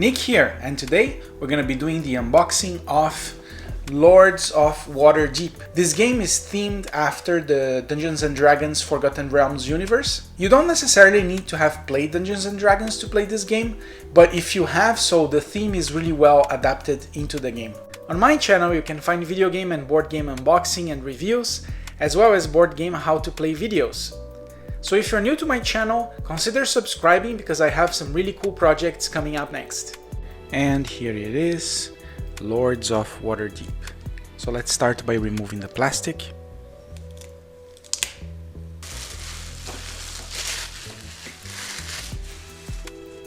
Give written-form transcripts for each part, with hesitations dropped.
Nick here, and today we're going to be doing the unboxing of Lords of Waterdeep. This game is themed after the Dungeons & Dragons Forgotten Realms universe. You don't necessarily need to have played Dungeons & Dragons to play this game, but if you have, so the theme is really well adapted into the game. On my channel you can find video game and board game unboxing and reviews, as well as board game how to play videos. So if you're new to my channel, consider subscribing because I have some really cool projects coming up next. And here it is, Lords of Waterdeep. So let's start by removing the plastic.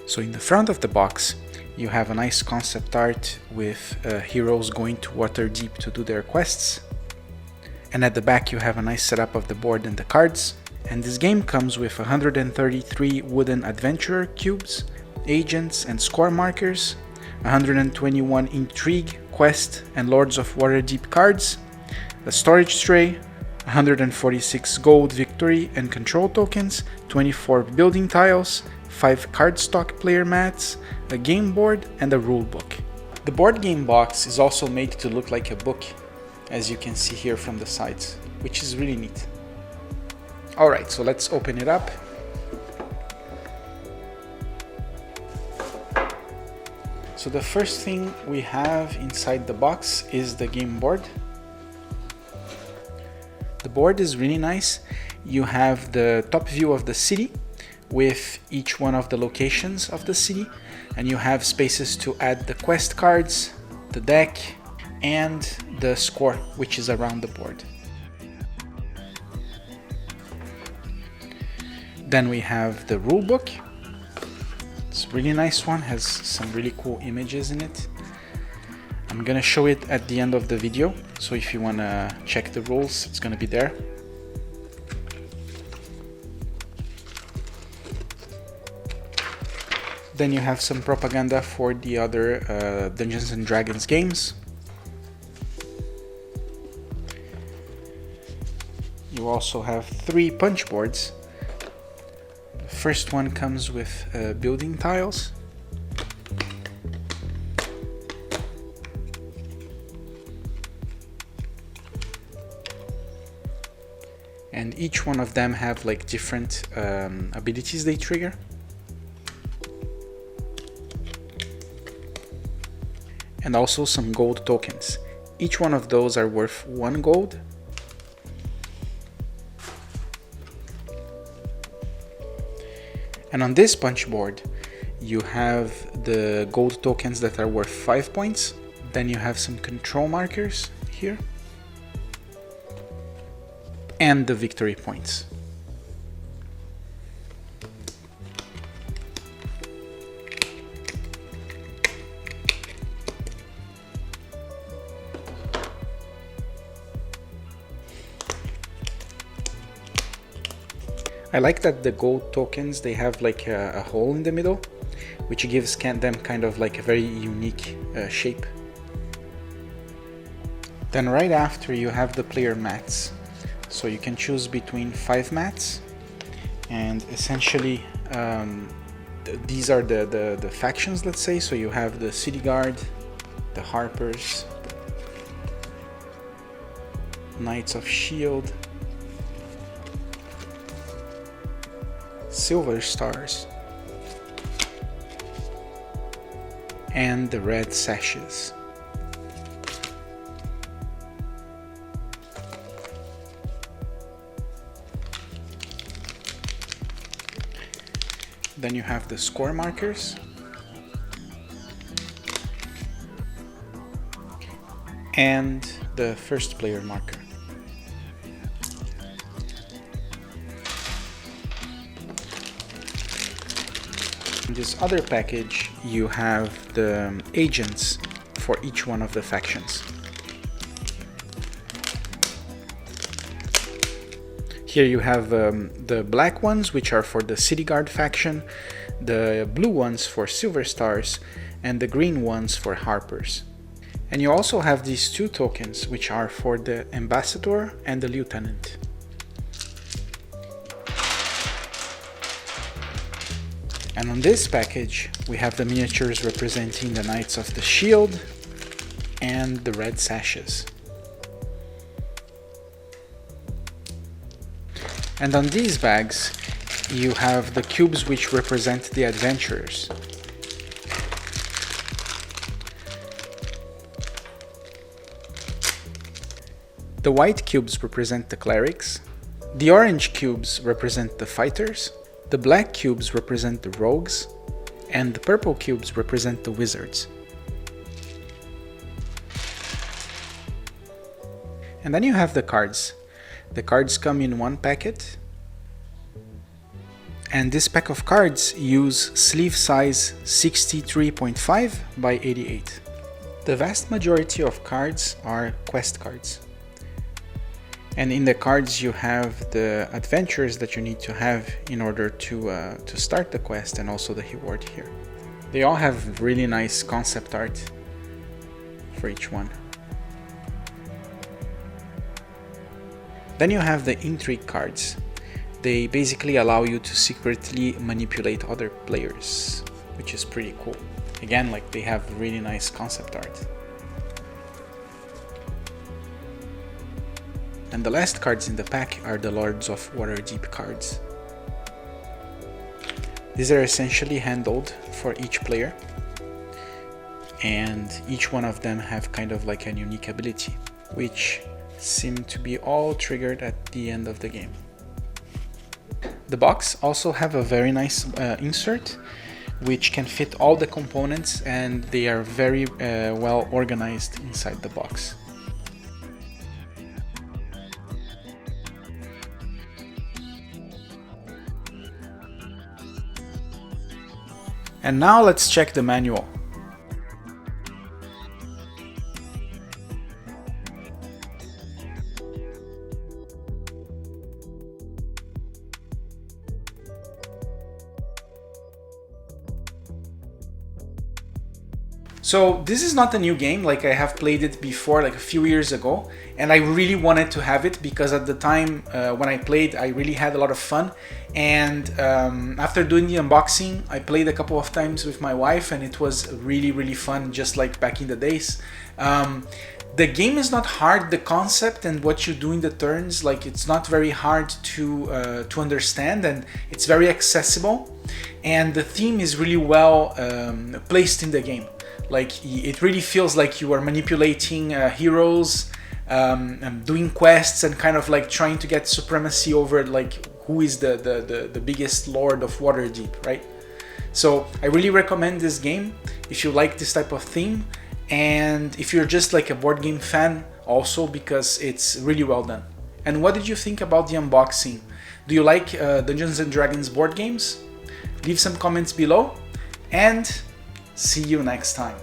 So in the front of the box, you have a nice concept art with heroes going to Waterdeep to do their quests. And at the back you have a nice setup of the board and the cards. And this game comes with 133 wooden adventurer cubes, agents and score markers, 121 intrigue, quest and Lords of Waterdeep cards, a storage tray, 146 gold victory and control tokens, 24 building tiles, 5 cardstock player mats, a game board and a rule book. The board game box is also made to look like a book, as you can see here from the sides, which is really neat. Alright, so let's open it up. So the first thing we have inside the box is the game board. The board is really nice. You have the top view of the city with each one of the locations of the city, and you have spaces to add the quest cards, the deck, and the score, which is around the board. Then we have the rule book. It's a really nice one, has some really cool images in it. I'm gonna show it at the end of the video, so if you wanna check the rules, it's gonna be there. Then you have some propaganda for the other Dungeons & Dragons games. You also have 3 punch boards. First one comes with building tiles. And each one of them have like different abilities they trigger. And also some gold tokens. Each one of those are worth 1 gold. And on this punch board, you have the gold tokens that are worth 5 points. Then you have some control markers here. And the victory points. I like that the gold tokens, they have like a hole in the middle, which gives them kind of like a very unique shape. Then right after you have the player mats. So you can choose between 5 mats, and essentially these are the factions, let's say. So you have the City Guard, the Harpers, Knights of Shield, Silver Stars, and the Red Sashes. Then you have the score markers and the first player marker. In this other package, you have the agents for each one of the factions. Here you have the black ones, which are for the City Guard faction, the blue ones for Silver Stars, and the green ones for Harpers. And you also have these 2 tokens, which are for the Ambassador and the Lieutenant. And on this package, we have the miniatures representing the Knights of the Shield and the red sashes. And on these bags, you have the cubes which represent the adventurers. The white cubes represent the clerics, the orange cubes represent the fighters, the black cubes represent the rogues, and the purple cubes represent the wizards. And then you have the cards. The cards come in one packet, and this pack of cards use sleeve size 63.5 by 88. The vast majority of cards are quest cards. And in the cards you have the adventures that you need to have in order to start the quest, and also the reward here. They all have really nice concept art for each one. Then you have the intrigue cards. They basically allow you to secretly manipulate other players, which is pretty cool. Again, like, they have really nice concept art. And the last cards in the pack are the Lords of Waterdeep cards. These are essentially handled for each player, and each one of them have kind of like a unique ability, which seem to be all triggered at the end of the game. The box also have a very nice insert, which can fit all the components, and they are very well organized inside the box. And now let's check the manual. So this is not a new game, like I have played it before, like a few years ago, and I really wanted to have it because at the time when I played, I really had a lot of fun. And after doing the unboxing, I played a couple of times with my wife, and it was really fun, just like back in the days. The game is not hard. The concept and what you do in the turns, like, it's not very hard to understand, and it's very accessible. And the theme is really well placed in the game. Like, it really feels like you are manipulating heroes, doing quests, and kind of like trying to get supremacy over like who is the biggest Lord of Waterdeep, right? So I really recommend this game if you like this type of theme, and if you're just like a board game fan also, because it's really well done. And what did you think about the unboxing? Do you like Dungeons and Dragons board games? Leave some comments below, and see you next time.